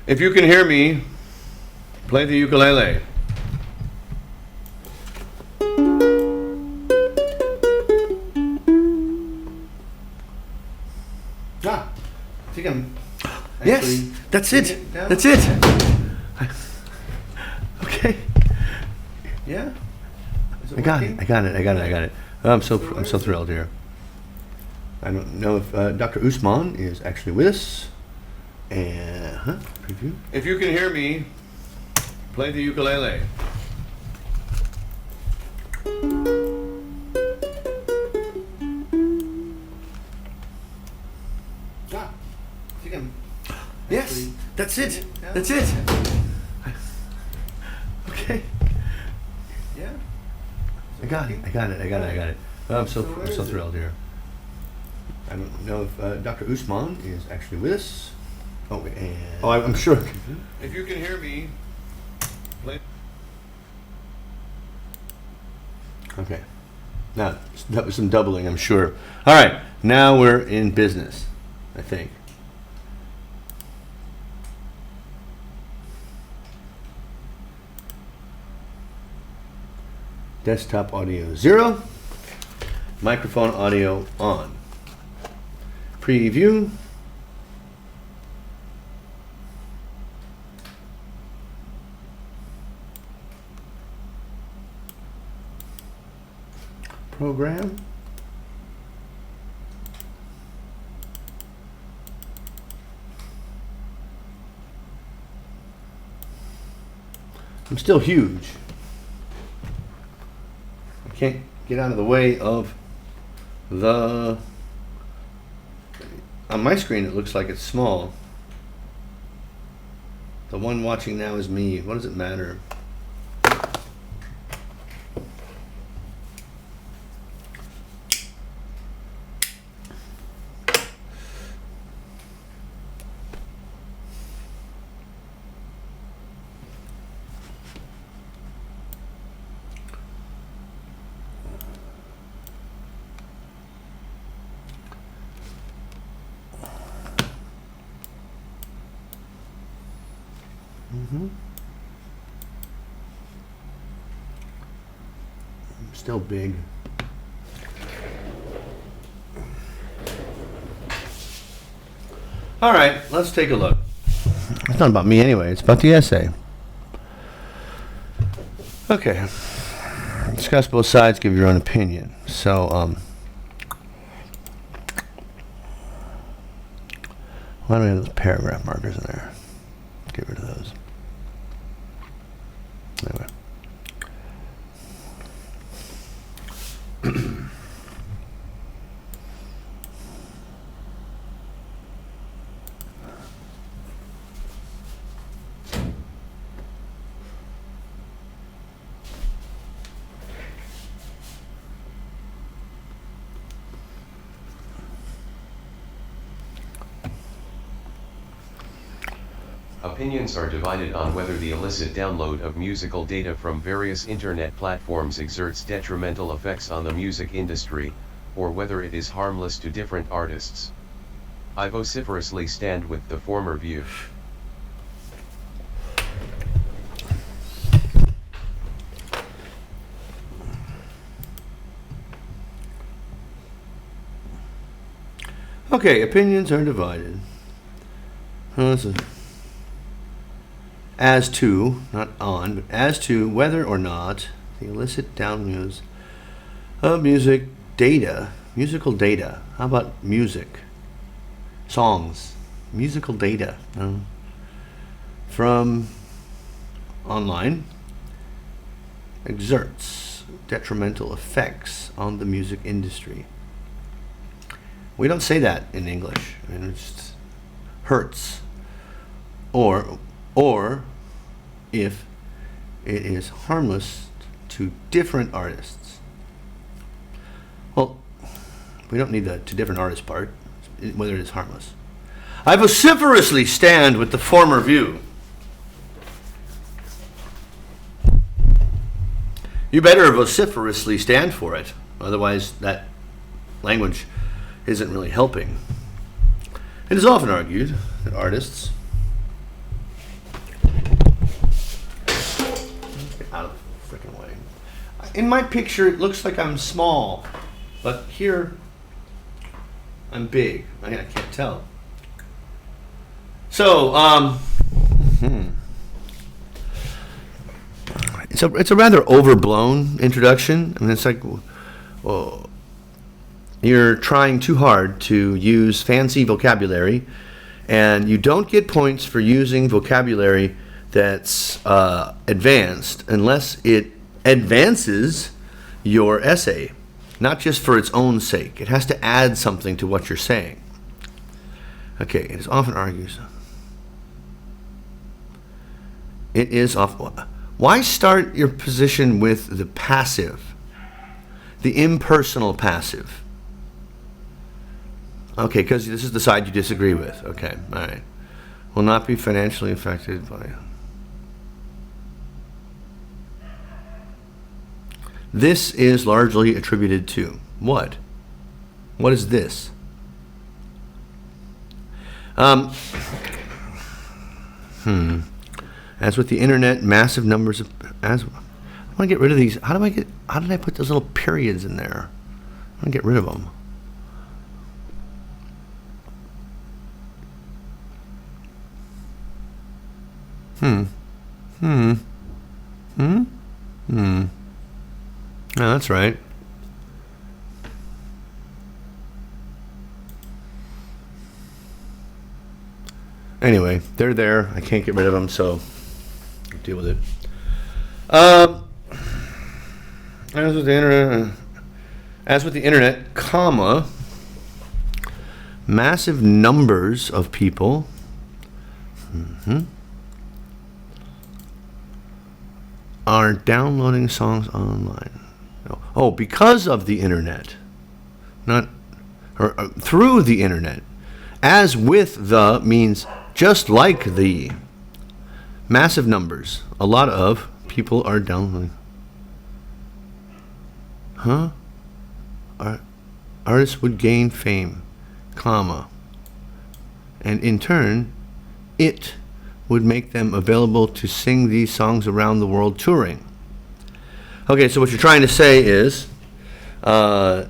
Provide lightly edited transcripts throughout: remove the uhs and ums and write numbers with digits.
If you can hear me, play the ukulele. Ah, I think I'm. Yes, that's it. That's it. Okay. Yeah. Is I got working? it. I got it. I'm so thrilled here. I don't know if Dr. Usman is actually with us. And preview. If you can hear me, play the ukulele. Ah, I think I'm. Yes, that's it. That's it. Okay. Yeah. I got it. I'm so thrilled here. I don't know if Dr. Usman is actually with us. I'm sure. If you can hear me, play. Okay. Now, that was some doubling, I'm sure. All right. Now we're in business, I think. Desktop audio 0. Microphone audio on. Preview. Program. I'm still huge. I can't get out of the way of the... On my screen it looks like it's small. The one watching now is me. What does it matter? Still big. All right, let's take a look. It's not about me anyway. It's about the essay. Okay. Discuss both sides. Give your own opinion. So, why do we have those paragraph markers in there? Get rid of those. Anyway. Opinions are divided on whether the illicit download of musical data from various internet platforms exerts detrimental effects on the music industry, or whether it is harmless to different artists. I vociferously stand with the former view. Okay, opinions are divided. As to, not on, but as to whether or not the illicit downloads of musical data. How about music? Songs, musical data from online exerts detrimental effects on the music industry. We don't say that in English. I mean, it just hurts. Or if it is harmless to different artists. Well, we don't need the to different artists part, whether it is harmless. I vociferously stand with the former view. You better vociferously stand for it, otherwise that language isn't really helping. It is often argued that artists in my picture, it looks like I'm small, but here, I'm big. I can't tell. So, it's a rather overblown introduction. I mean, it's like, well, you're trying too hard to use fancy vocabulary, and you don't get points for using vocabulary that's advanced unless it advances your essay, not just for its own sake. It has to add something to what you're saying. Okay, it is often argued. It is often. Why start your position with the passive, the impersonal passive? Okay, because this is the side you disagree with. Okay, all right. Will not be financially affected by. This is largely attributed to what? What is this? As with the internet, massive numbers of I want to get rid of these. How did I put those little periods in there? I want to get rid of them. No, that's right. Anyway, they're there. I can't get rid of them, so I'll deal with it. As with the internet, comma, massive numbers of people are downloading songs online. Oh, because of the internet, not through the internet. As with the means just like the. Massive numbers. A lot of people are downloading. Artists would gain fame, comma, and in turn, it would make them available to sing these songs around the world touring. Okay, so what you're trying to say is, why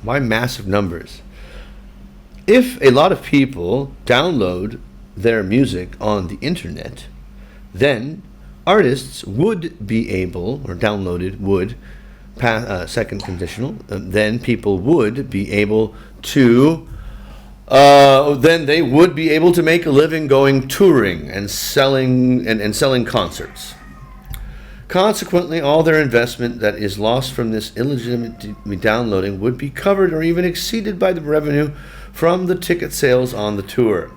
massive numbers? If a lot of people download their music on the internet, then artists would be able, or downloaded would, second conditional, then people would be able to, then they would be able to make a living going touring and selling and selling concerts. Consequently, all their investment that is lost from this illegitimate downloading would be covered or even exceeded by the revenue from the ticket sales on the tour.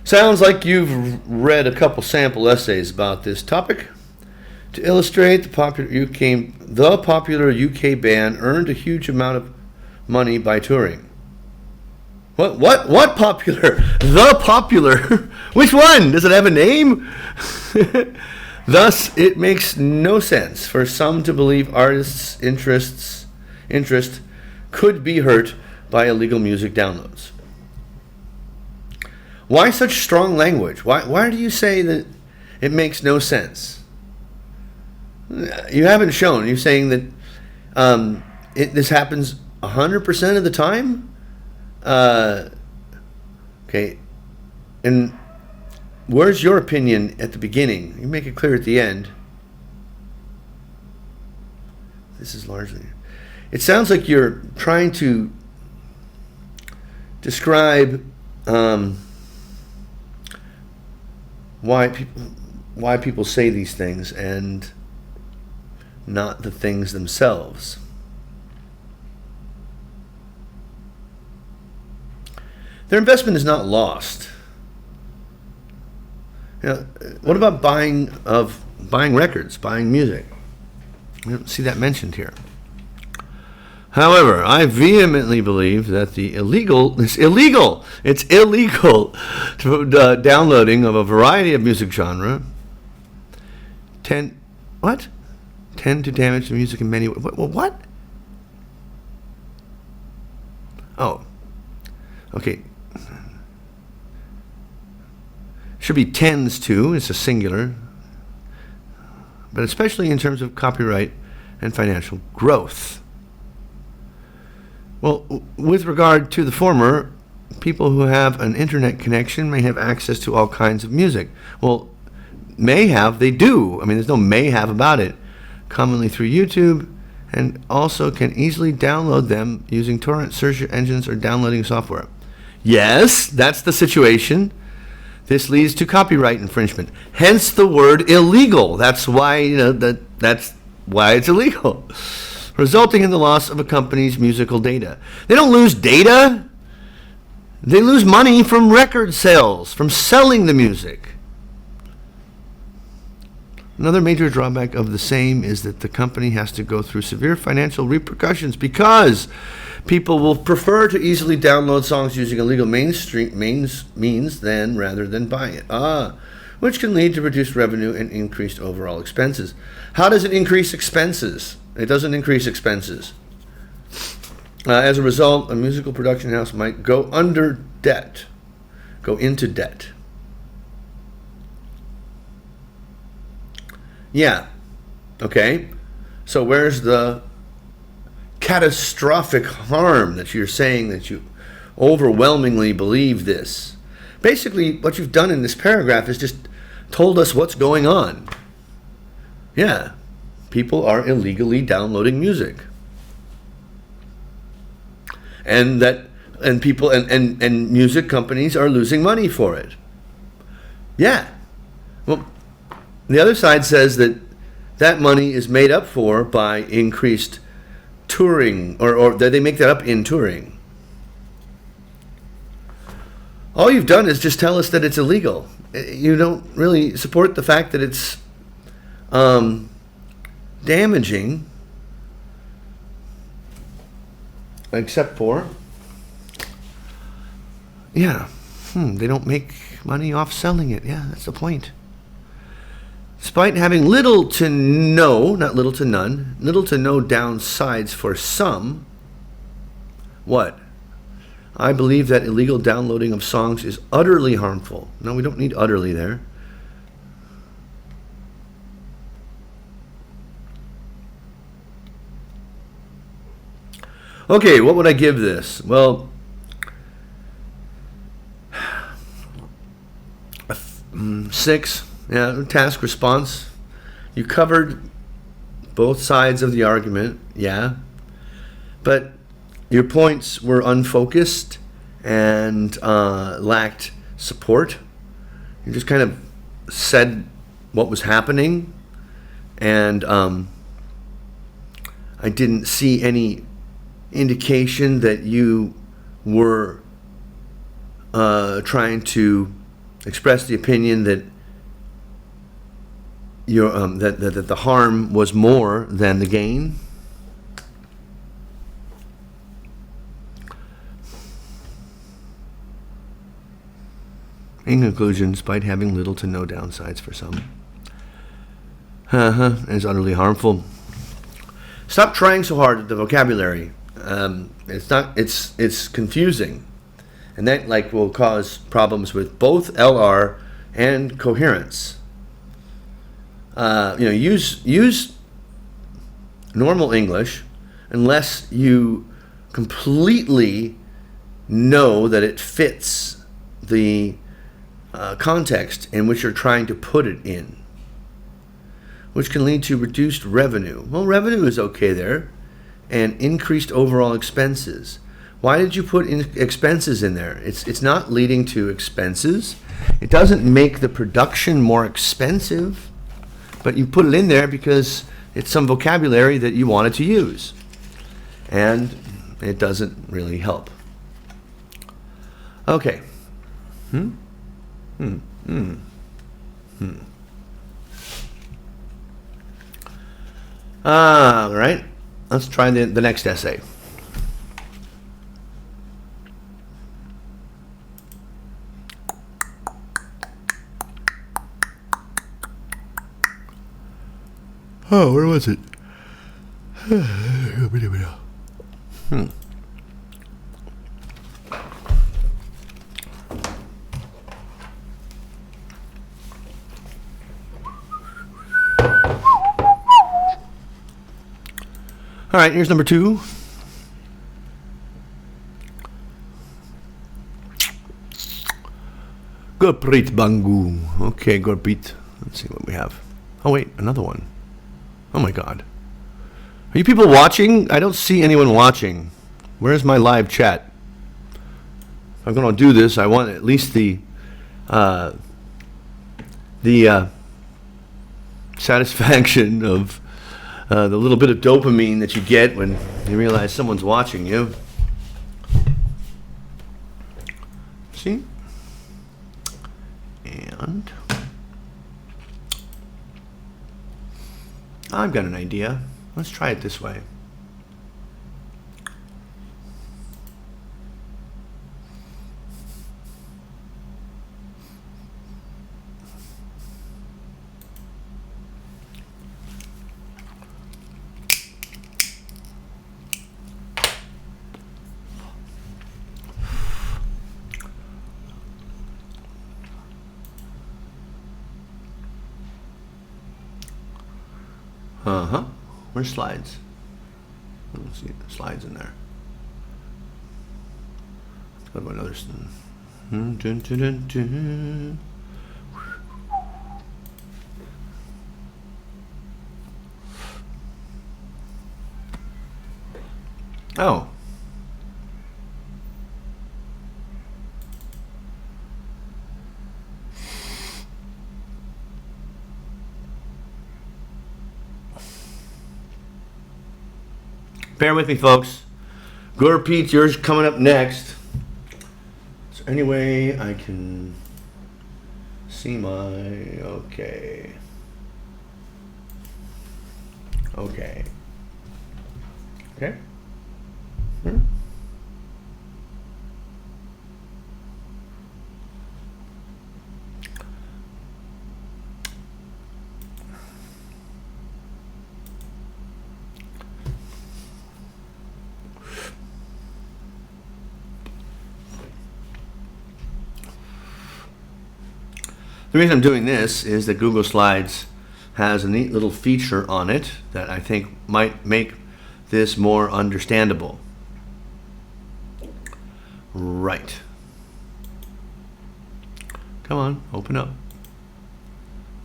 Sounds like you've read a couple sample essays about this topic. To illustrate, the popular UK band earned a huge amount of money by touring. What popular? The popular? Which one? Does it have a name? Thus, it makes no sense for some to believe artists' interest could be hurt by illegal music downloads. Why such strong language? Why do you say that it makes no sense? You haven't shown. You're saying that this happens 100% of the time? Okay. And where's your opinion at the beginning? You make it clear at the end. This is largely. It sounds like you're trying to describe why people say these things and not the things themselves. Their investment is not lost. What about buying records, buying music? We don't see that mentioned here. However, I vehemently believe that it's illegal to downloading of a variety of music genre tend to damage the music in many ways. What? Oh, okay. Should be tends to. It's a singular. but especially in terms of copyright and financial growth. Well, with regard to the former, people who have an internet connection may have access to all kinds of music. Well, may have, they do. I mean, there's no may have about it. Commonly through YouTube, and also can easily download them using torrent search engines or downloading software. Yes, that's the situation. This leads to copyright infringement. Hence the word illegal. That's why, that's why it's illegal. Resulting in the loss of a company's musical data. They don't lose data. They lose money from record sales, from selling the music. Another major drawback of the same is that the company has to go through severe financial repercussions because people will prefer to easily download songs using illegal mainstream means than rather than buy it. Which can lead to reduced revenue and increased overall expenses. How does it increase expenses? It doesn't increase expenses. As a result, a musical production house might go into debt. Yeah. Okay. So where's the catastrophic harm that you're saying that you overwhelmingly believe this? Basically, what you've done in this paragraph is just told us what's going on. Yeah. People are illegally downloading music. And people and music companies are losing money for it. Yeah. Well, the other side says that money is made up for by increased touring, or that they make that up in touring. All you've done is just tell us that it's illegal. You don't really support the fact that it's damaging, except for, they don't make money off selling it. Yeah, that's the point. Despite having little to no, not little to none, little to no downsides for some, what? I believe that illegal downloading of songs is utterly harmful. No, we don't need utterly there. Okay, what would I give this? Well, a 6. Yeah, task response. You covered both sides of the argument, yeah. But your points were unfocused and lacked support. You just kind of said what was happening, and I didn't see any indication that you were trying to express the opinion that that the harm was more than the gain. In conclusion, despite having little to no downsides for some, is utterly harmful. Stop trying so hard at the vocabulary. It's confusing, and that will cause problems with both LR and coherence. Use normal English unless you completely know that it fits the context in which you're trying to put it in, which can lead to reduced revenue. Well, revenue is okay there, and increased overall expenses. Why did you put expenses in there? It's not leading to expenses. It doesn't make the production more expensive. But you put it in there because it's some vocabulary that you wanted to use. And it doesn't really help. Okay. All right. Let's try the next essay. Oh, where was it? right, here's number 2. Gurpreet Bangu. Okay, Gurpreet. Let's see what we have. Oh, wait, another one. Oh, my God. Are you people watching? I don't see anyone watching. Where's my live chat? If I'm going to do this, I want at least the satisfaction of the little bit of dopamine that you get when you realize someone's watching you. See? And I've got an idea. Let's try it this way. Uh-huh. Where's slides? Let's see, the slides in there. Let's go to another. Dun, dun, dun, dun. Oh. Bear with me, folks. Gurpreet, yours coming up next. Is there any way I can see my... Okay. Okay. Okay. The reason I'm doing this is that Google Slides has a neat little feature on it that I think might make this more understandable. Right. Come on, open up.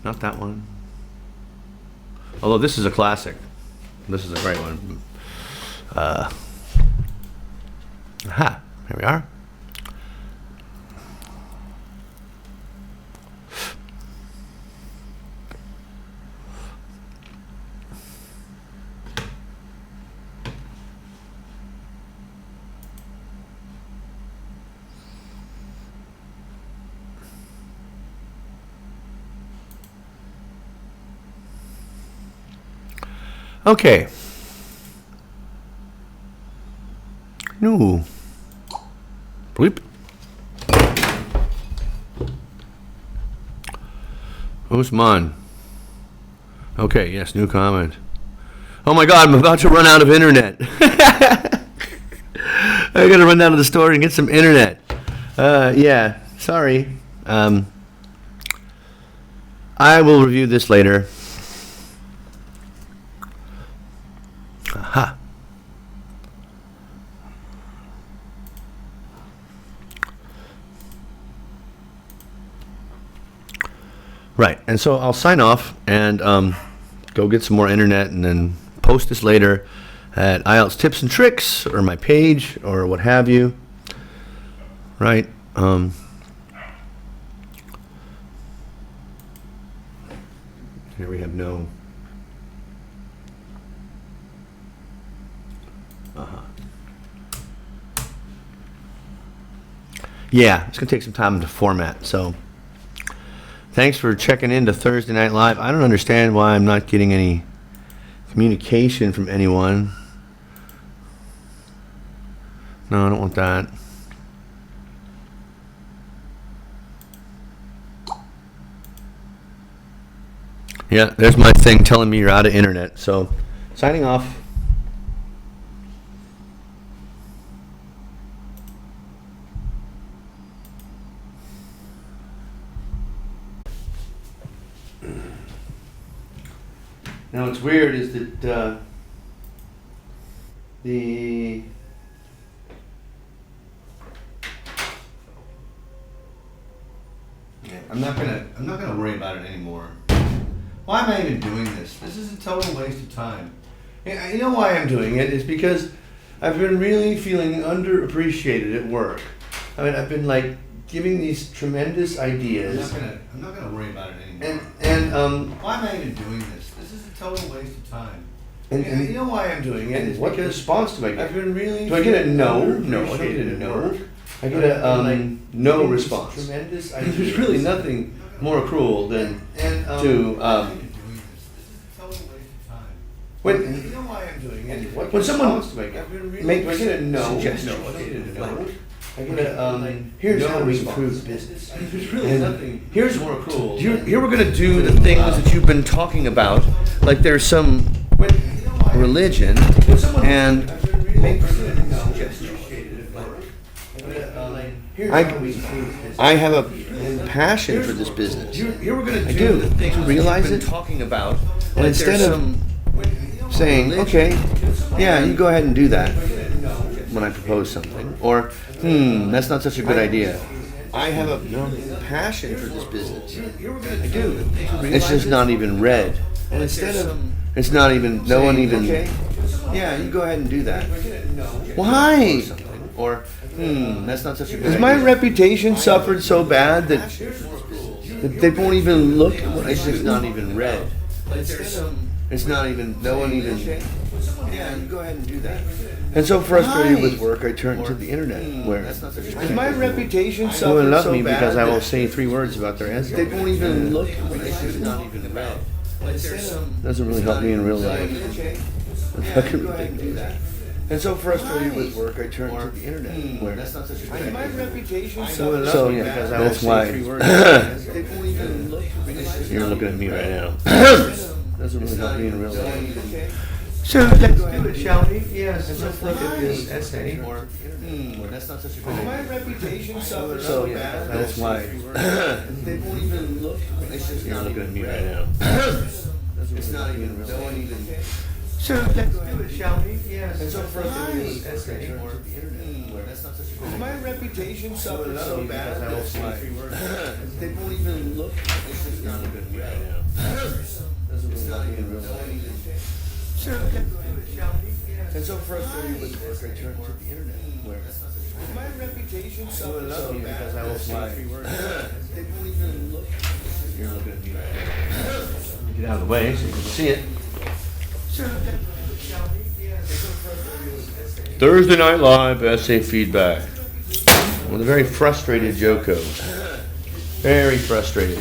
Not that one. Although this is a classic. This is a great one. Aha, here we are. Okay. No. Bleep. Usman. Okay, yes, new comment. Oh my God, I'm about to run out of internet. I gotta run down to the store and get some internet. Yeah, sorry. I will review this later. Aha. Right, and so I'll sign off and go get some more internet and then post this later at IELTS Tips and Tricks or my page or what have you. Right. Here we have no. Yeah, it's going to take some time to format. So thanks for checking in to Thursday Night Live. I don't understand why I'm not getting any communication from anyone. No, I don't want that. Yeah, there's my thing telling me you're out of internet. So signing off. Now what's weird is that the yeah, I'm not gonna worry about it anymore. Why am I even doing this? This is a total waste of time. You know why I'm doing it? It's because I've been really feeling underappreciated at work. I mean, I've been like giving these tremendous ideas. I'm not gonna worry about it anymore. And why am I even doing this? This is a total waste of time. And you know why I'm doing it? It's what because response do I get? I've been really. Do I get a no? No, I don't get a no. I get a no giving these response. Tremendous There's ideas. really nothing more cruel than to when you know why I'm doing it. what When someone response do I get? Do I get a no? suggestion, No, I get a no. like, I get a Here's no how we response. improve the business. There's really And nothing here's more cruel. Here we're gonna do the things that you've been talking about, like there's some When you know why I'm religion, when someone and I've been really make suggestions. I have a passion for this business. Here we're gonna I do do. the things Do you that you've realize been it? talking about. And like instead there's of some saying, religion, okay, yeah, you go ahead and do that when I propose something, or that's not such a good idea. I have a passion for this business. I do. It's just not even read. And instead of, it's not even, no one even, yeah, you go ahead and do that. Why? Or, that's not such a good idea. Has my reputation suffered so bad that they won't even look at what I do? It's just not even read. It's not even, no one even, yeah, you go ahead and do that. And so frustrated with work, I turn to the internet, where is my reputation suffered so love me bad because I will say 3 words about their answer. They won't even look at what I do. Not even read. Doesn't really help me in real life. How can we do that? And so frustrated with work, I turn to the internet, where is my reputation suffered so yeah, because I will say 3 words. They won't even look. You're looking at me right now. Doesn't really help me in real life. So let's do it, shall we? Yes, let's look at this essay. Or, that's not such a good idea. My reputation suffers so bad. That's why. They won't even look. You're looking at me right now. It's not even real. No one even. So let's do it, shall we? Yes. And so for this essay, or that's not such a good idea. My reputation suffers so bad. That's why. They won't even look. You're looking at me right now. Doesn't really help me in real life. Sure, okay. And so frustrated with work, I turn to the internet, where my reputation suffers so bad because I will say 3 words. They won't even look. You're looking at me right now. Get out of the way so you can see it. Sure, okay. Thursday Night Live essay feedback with a very frustrated Joko. Very frustrated.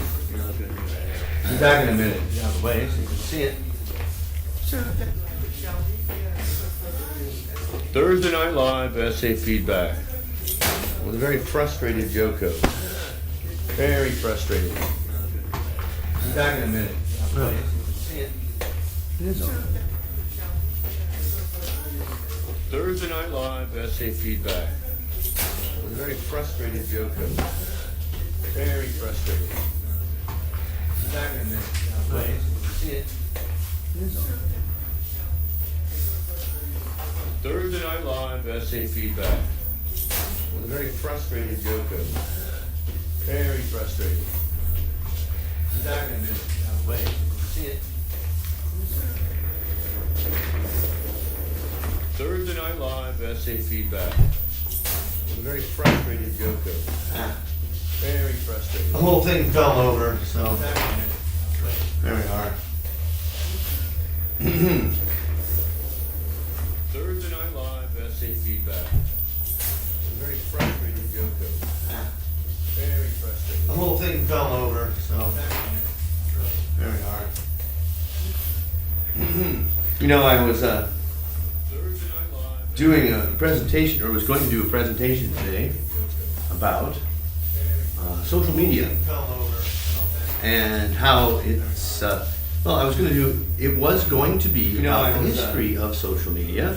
Be back in a minute. Get out of the way so you can see it. Thursday Night Live essay feedback with a very frustrated Joko. Very frustrated. Be back in a minute. Thursday Night Live essay feedback with a very frustrated Joko. Very frustrated. Be back in a minute. See it. Thursday Night Live essay feedback with a very frustrated Joko. Very frustrated. Be back in a minute. Wait, see it. Thursday Night Live essay feedback with a very frustrated Joko. Very frustrated. The whole thing fell over, so there we are. Thursday Night Live essay feedback with a very frustrated Joko. Very frustrated. The whole thing fell over, so there we are. You know, I was Thursday Night Live doing a presentation, or was going to do a presentation today about social media and how it's well, I was going to do, it was going to be about the history of social media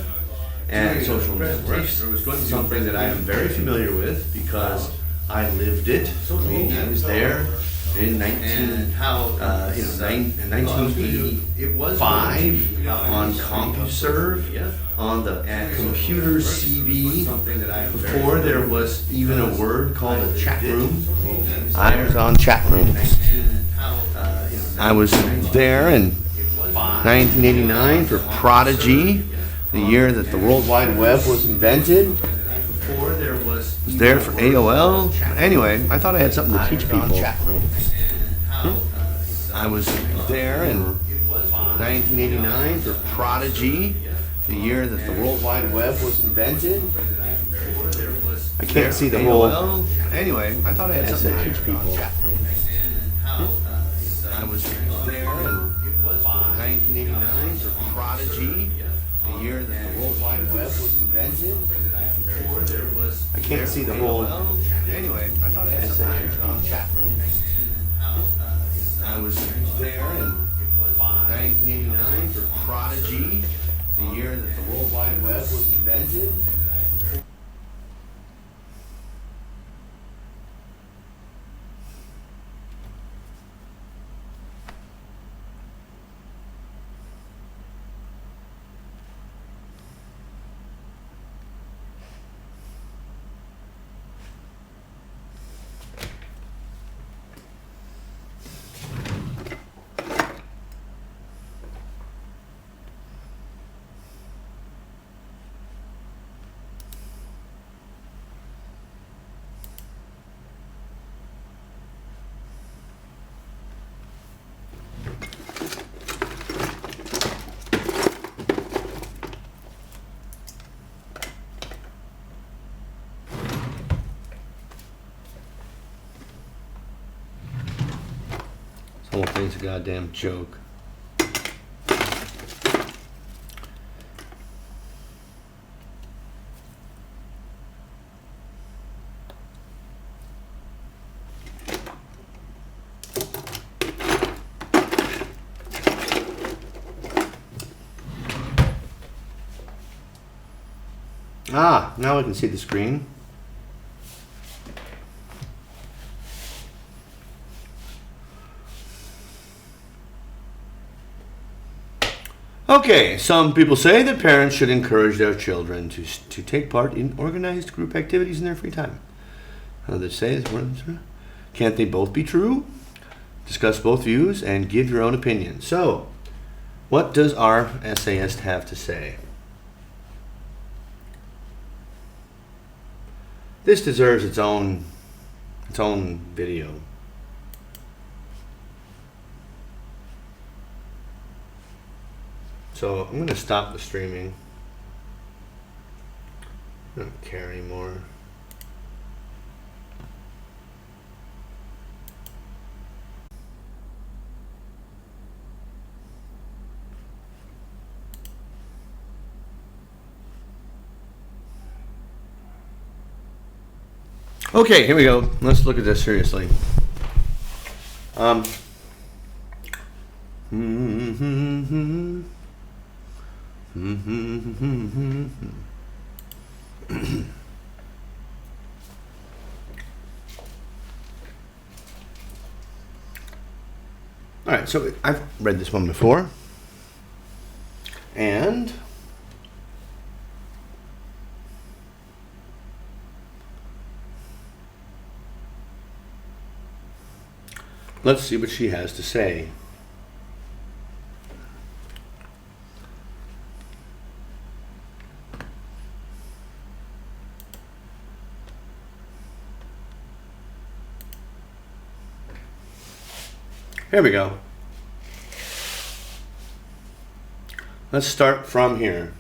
and social networks, something that I am very familiar with because I lived it. I was there in 1985 on CompuServe on the computer CB before there was even a word called a chat room. I was on chat rooms. I was there in 1989 for Prodigy, the year that the World Wide Web was invented. Was there for AOL. Anyway, I thought I had something to teach people. I was there in 1989 for Prodigy, the year that the World Wide Web was invented. I can't see the whole. Anyway, I thought I had something to teach people. I was there in 1989 for Prodigy, the year that the World Wide Web was invented. I can't see the whole. Anyway, I thought I had something to teach people. I was there in 1989 for Prodigy, the year that the World Wide Web was invented. This whole thing's a goddamn joke. Ah, now I can see the screen. Okay, some people say that parents should encourage their children to take part in organized group activities in their free time. Others say, can't they both be true? Discuss both views and give your own opinion. So, what does our essayist have to say? This deserves its own video. So I'm going to stop the streaming. I don't care anymore. Okay, here we go. Let's look at this seriously. All right, so I've read this one before, and let's see what she has to say. Here we go. Let's start from here.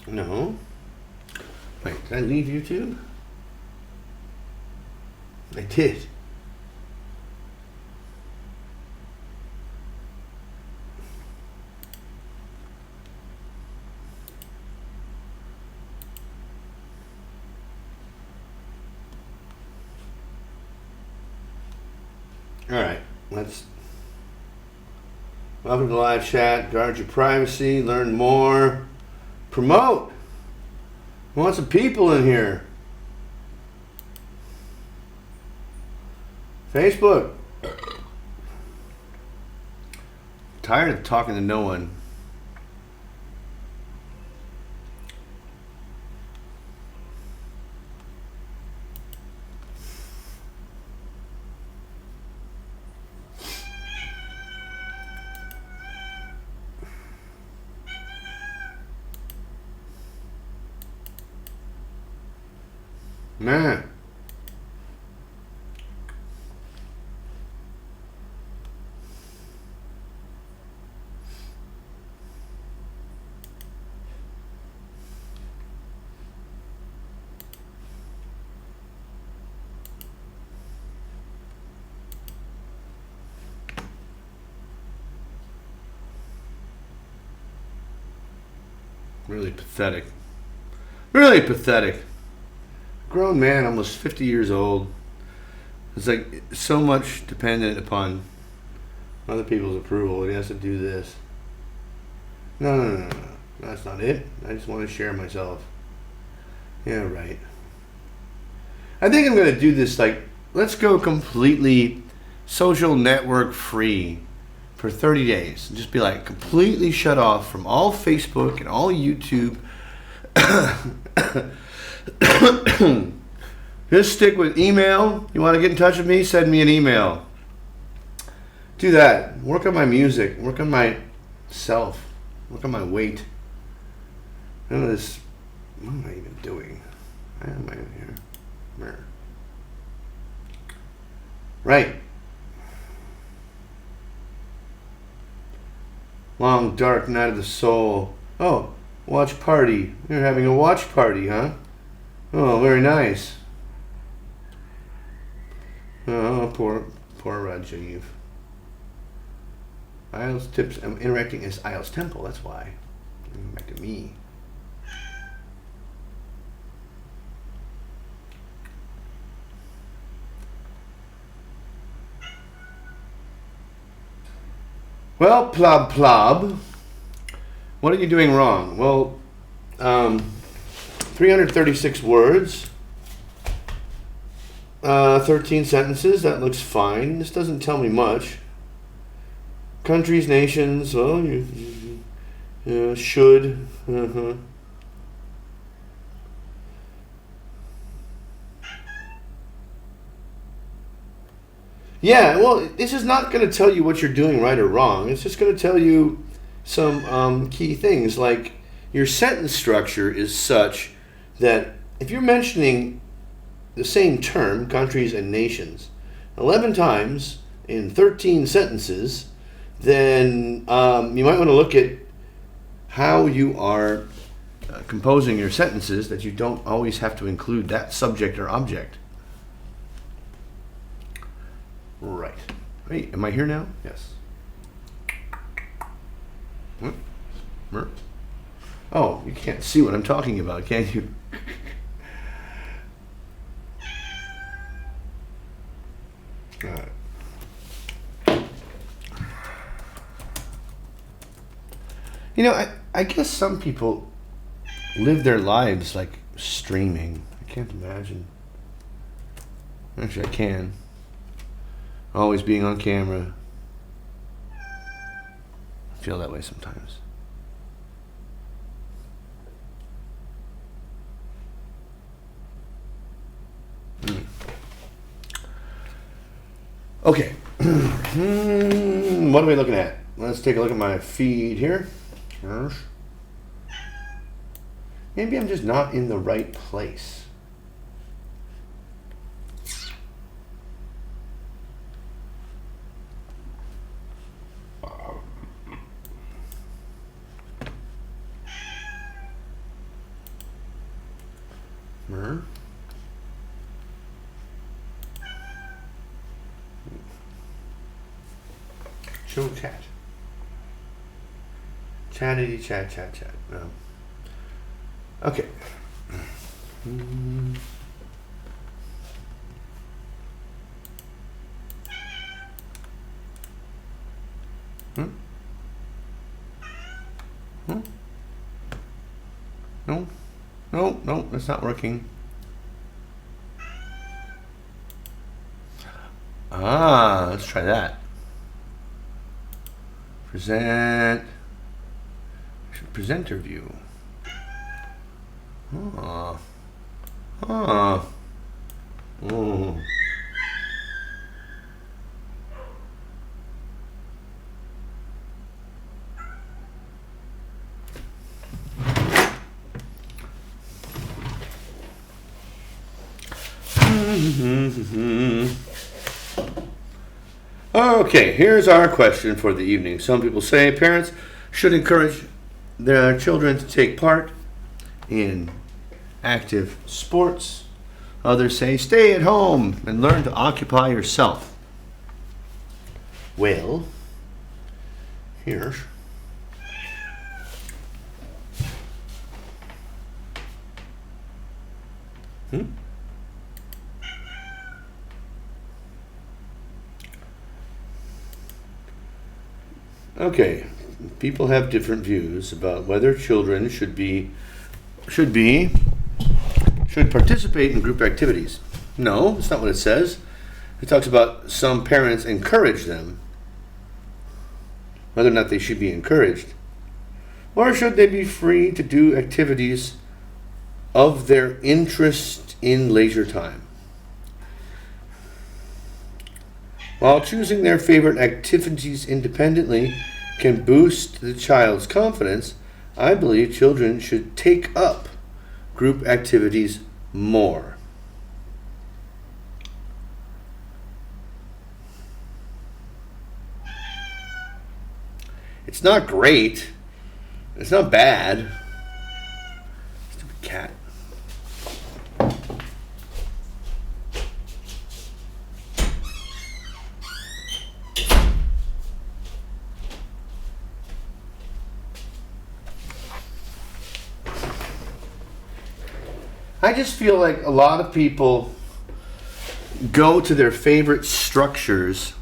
No. Wait, did I leave YouTube? I did. All right, let's. Welcome to live chat. Guard your privacy. Learn more. Promote. We want some people in here. Facebook. Tired of talking to no one. Man. Really pathetic. Really pathetic. Grown man, almost 50 years old. It's like so much dependent upon other people's approval. He has to do this. No. That's not it. I just want to share myself. Yeah, right. I think I'm going to do this, like, let's go completely social network free for 30 days. Just be like completely shut off from all Facebook and all YouTube. Just stick with email. You want to get in touch with me? Send me an email. Do that. Work on my music. Work on myself. Work on my weight. None of this. What am I even doing? Why am I in here? Where? Right. Long dark night of the soul. Oh, watch party. You're having a watch party, huh? Oh, very nice. Oh, poor Rajiv. IELTS tips. I'm interacting as IELTS Temple. That's why. Back to me. Well, plob. What are you doing wrong? Well, 336 words. 13 sentences, that looks fine. This doesn't tell me much. Countries, nations, well, you should. Yeah, well, this is not going to tell you what you're doing right or wrong. It's just going to tell you some key things, like your sentence structure is such that if you're mentioning the same term, countries and nations, 11 times in 13 sentences, then you might want to look at how you are composing your sentences, that you don't always have to include that subject or object. Right. Hey, am I here now? Yes. What? Oh, you can't see what I'm talking about, can you? You know, I guess some people live their lives like streaming. I can't imagine. Actually, I can. Always being on camera. I feel that way sometimes. Okay. What are we looking at? Let's take a look at my feed here. Maybe I'm just not in the right place. Show chat. Chatty chat. No. Okay. No, that's not working. Let's try that. Presenter view. Oh. Okay, here's our question for the evening. Some people say parents should encourage their children to take part in active sports. Others say stay at home and learn to occupy yourself. Well, here's Okay, people have different views about whether children should participate in group activities. No, that's not what it says. It talks about some parents encourage them, whether or not they should be encouraged. Or should they be free to do activities of their interest in leisure time? While choosing their favorite activities independently can boost the child's confidence, I believe children should take up group activities more. It's not great. It's not bad. Stupid cat. I just feel like a lot of people go to their favorite structures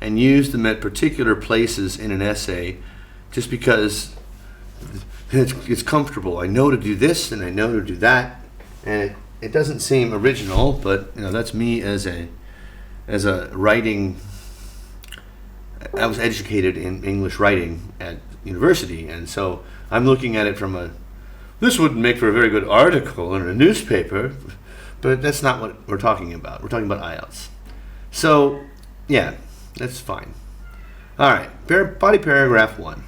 and use them at particular places in an essay just because it's comfortable. I know to do this and I know to do that, and it doesn't seem original, but that's me as a writing. I was educated in English writing at university, and so I'm looking at it from this wouldn't make for a very good article in a newspaper, but that's not what we're talking about. We're talking about IELTS. So, yeah, that's fine. All right, body paragraph 1.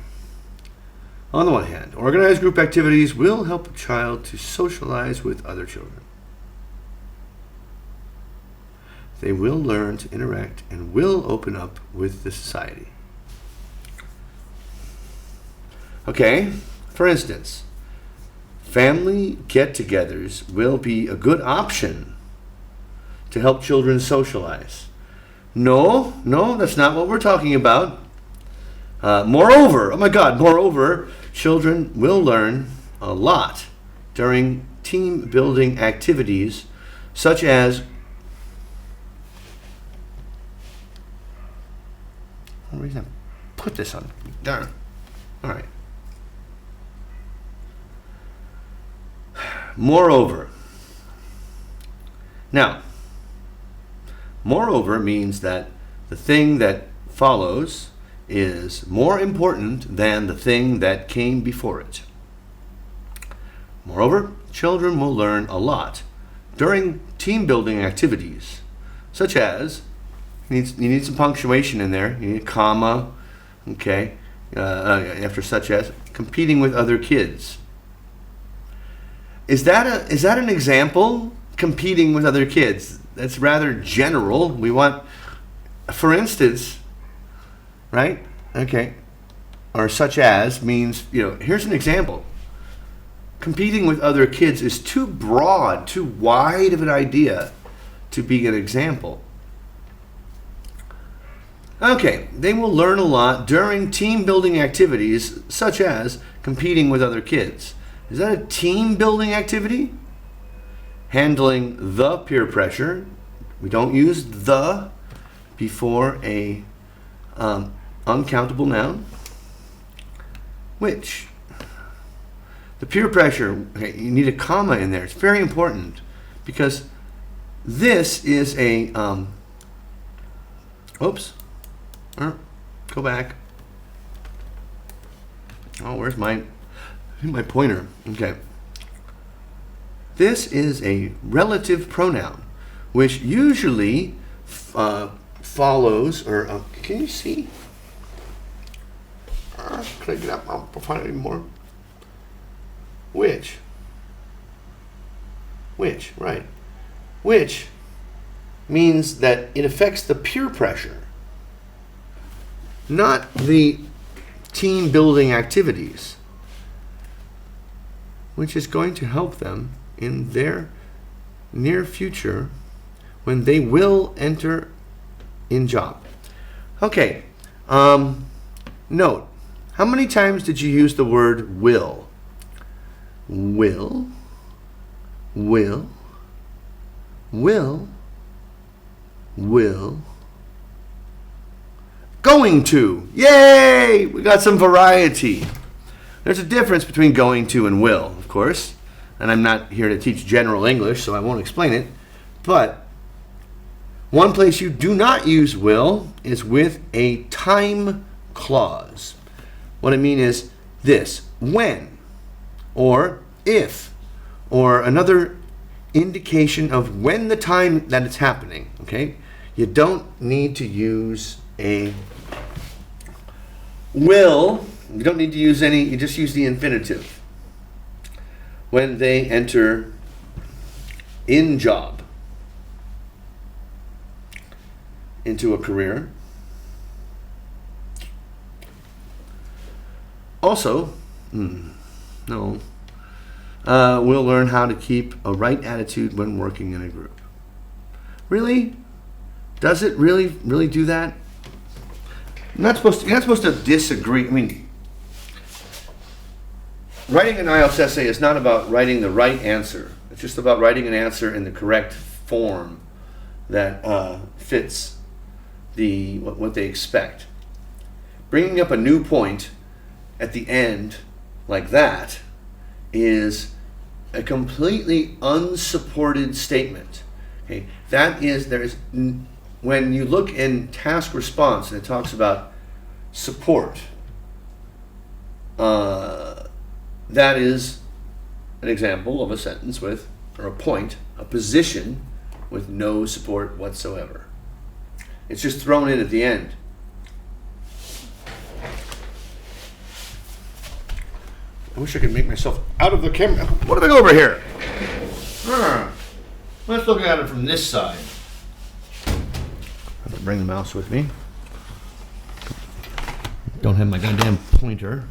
On the one hand, organized group activities will help a child to socialize with other children. They will learn to interact and will open up with the society. Okay, for instance, family get-togethers will be a good option to help children socialize. No, that's not what we're talking about. Moreover, children will learn a lot during team-building activities such as what reason I put this on? Darn. All right. Moreover. Now, moreover means that the thing that follows is more important than the thing that came before it. Moreover, children will learn a lot during team-building activities, such as, you need some punctuation in there, you need a comma, okay, after such as, competing with other kids. Is that an example? Competing with other kids? That's rather general. We want, for instance, right? Okay. Or such as means, here's an example. Competing with other kids is too broad, too wide of an idea to be an example. Okay, they will learn a lot during team-building activities such as competing with other kids. Is that a team-building activity? Handling the peer pressure. We don't use the before a uncountable noun. Which The peer pressure, okay, you need a comma in there. It's very important because this is a, oops, go back. Oh, where's my pointer? Okay. This is a relative pronoun, which usually follows, or can you see? Can I get up? I'll find it even more. Which, right. Which means that it affects the peer pressure, not the team building activities, which is going to help them in their near future when they will enter in job. Okay, note, how many times did you use the word will? Will, will, will, will, going to. Yay! We got some variety. There's a difference between going to and will, of course. And I'm not here to teach general English, so I won't explain it. But one place you do not use will is with a time clause. What I mean is this: when, or if, or another indication of when the time that it's happening. Okay? You don't need to use a will. You don't need to use any, you just use the infinitive when they enter in job into a career. Also, we'll learn how to keep a right attitude when working in a group. Really? Does it really do that? You're not supposed to disagree. I mean, writing an IELTS essay is not about writing the right answer. It's just about writing an answer in the correct form that fits what they expect. Bringing up a new point at the end like that is a completely unsupported statement. Okay, when you look in task response and it talks about support, that is an example of a sentence with, or a point, a position with no support whatsoever. It's just thrown in at the end. I wish I could make myself out of the camera. What did I go over here? Let's look at it from this side. I'm gonna bring the mouse with me. Don't have my goddamn pointer.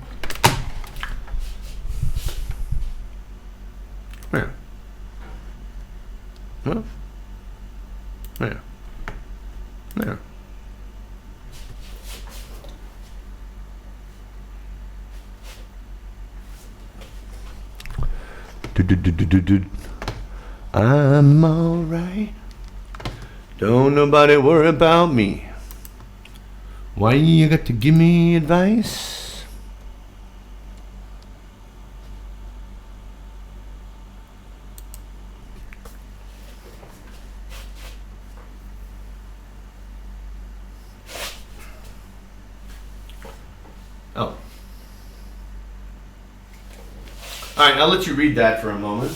There. Huh? There. There. I'm alright. Don't nobody worry about me. Why you got to give me advice? Oh. Alright, I'll let you read that for a moment.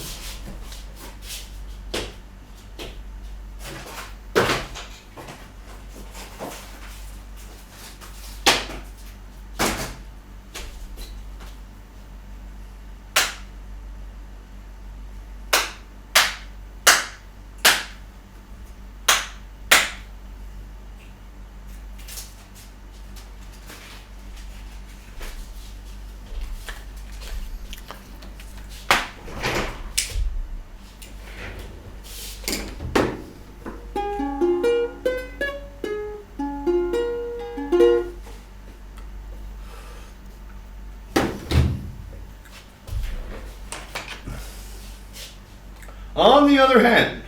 On the other hand,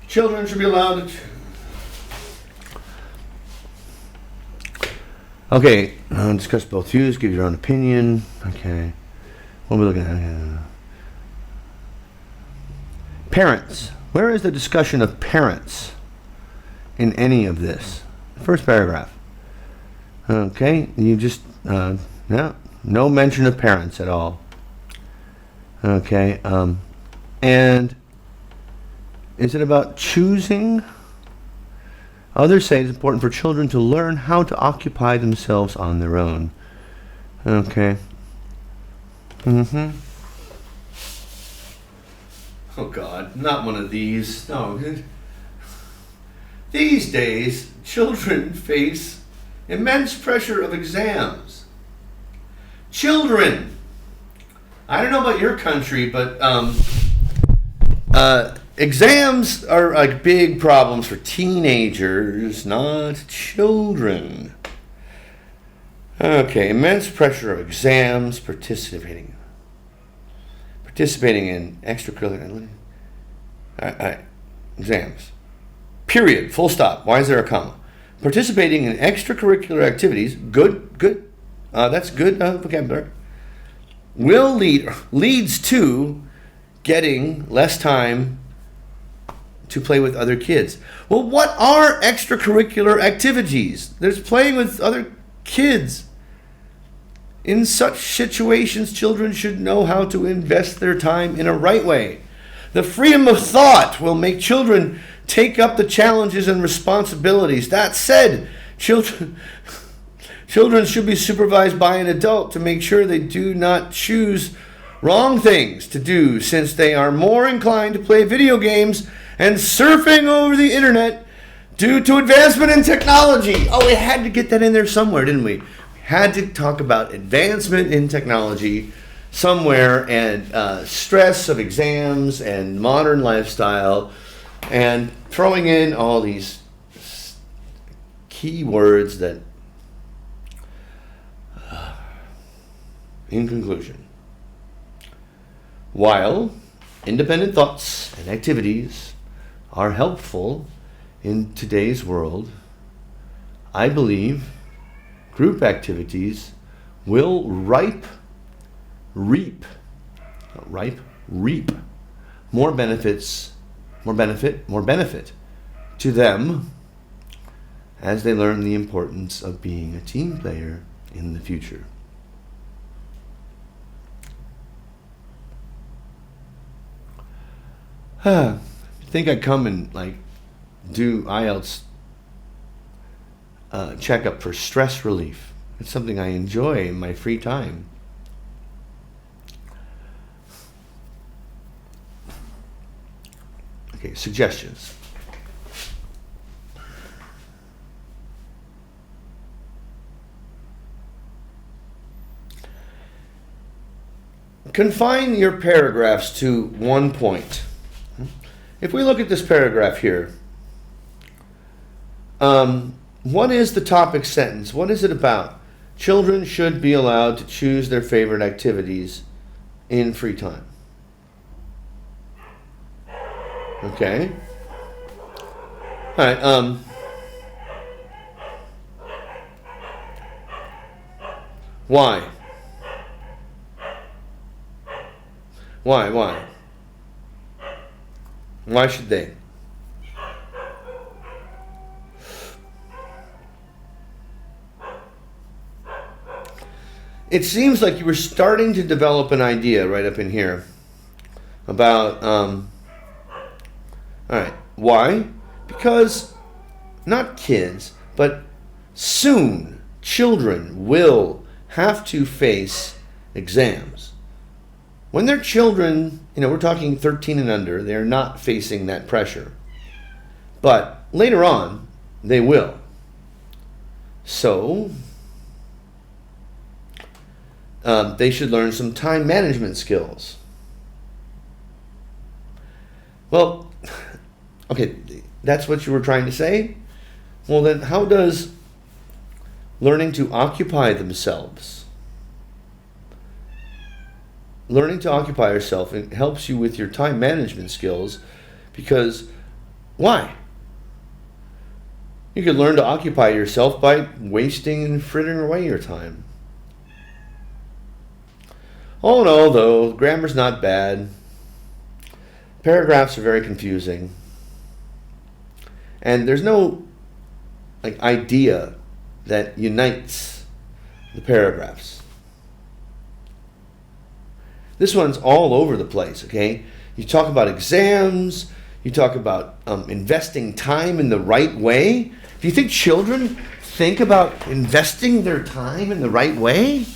children should be allowed to Okay, discuss both views, give your own opinion. Okay, what are we looking at? Parents. Where is the discussion of parents in any of this? First paragraph. Okay, you just, yeah, no mention of parents at all. Okay, and is it about choosing? Others say it's important for children to learn how to occupy themselves on their own. Okay. Oh God, not one of these. No. These days, children face immense pressure of exams. Children. I don't know about your country, but exams are like big problems for teenagers, not children. Okay, immense pressure of exams, participating in extracurricular exams. Period. Full stop. Why is there a comma? Participating in extracurricular activities. Good. That's good vocabulary. Leads to getting less time to play with other kids. Well, what are extracurricular activities? There's playing with other kids. In such situations, children should know how to invest their time in a right way. The freedom of thought will make children take up the challenges and responsibilities. That said, children should be supervised by an adult to make sure they do not choose wrong things to do, since they are more inclined to play video games and surfing over the internet due to advancement in technology. Oh, we had to get that in there somewhere, didn't we? Had to talk about advancement in technology somewhere, and stress of exams and modern lifestyle, and throwing in all these key words that, in conclusion, while independent thoughts and activities are helpful in today's world, I believe group activities will reap more benefit to them as they learn the importance of being a team player in the future. I think I'd come and do IELTS checkup for stress relief. It's something I enjoy in my free time. Okay, suggestions. Confine your paragraphs to one point. If we look at this paragraph here, what is the topic sentence? What is it about? Children should be allowed to choose their favorite activities in free time. Okay. All right. Why? Why should they? It seems like you were starting to develop an idea right up in here about, all right, why? Because not kids, but soon children will have to face exams. When they're children, we're talking 13 and under, they're not facing that pressure. But later on, they will. So, they should learn some time management skills. Well, okay, that's what you were trying to say? Well, then how does learning to occupy themselves, learning to occupy yourself, it helps you with your time management skills, because why? You could learn to occupy yourself by wasting and frittering away your time. All in all, though, grammar's not bad. Paragraphs are very confusing. And there's no idea that unites the paragraphs. This one's all over the place, okay? You talk about exams, you talk about investing time in the right way. Do you think children think about investing their time in the right way?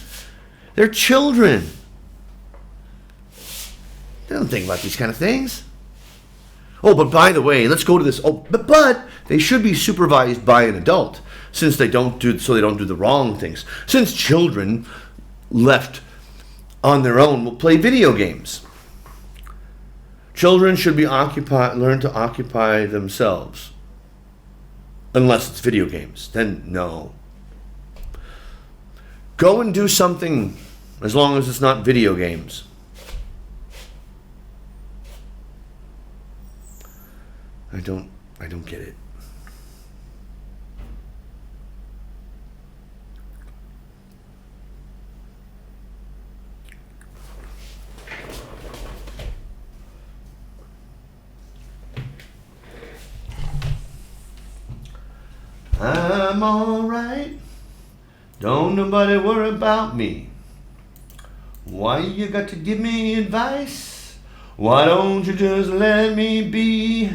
They're children. They don't think about these kind of things. Oh, but by the way, let's go to this. Oh, but they should be supervised by an adult, since they don't do the wrong things. Since children left on their own will play video games. Children should be learn to occupy themselves. Unless it's video games, then no. Go and do something as long as it's not video games. I don't get it. I'm alright. Don't nobody worry about me. Why you got to give me advice? Why don't you just let me be?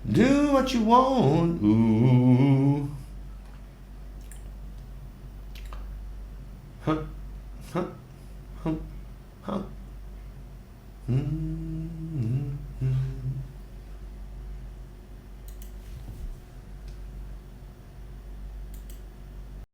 Do what you want. Ooh. Huh. Huh. Huh. Huh.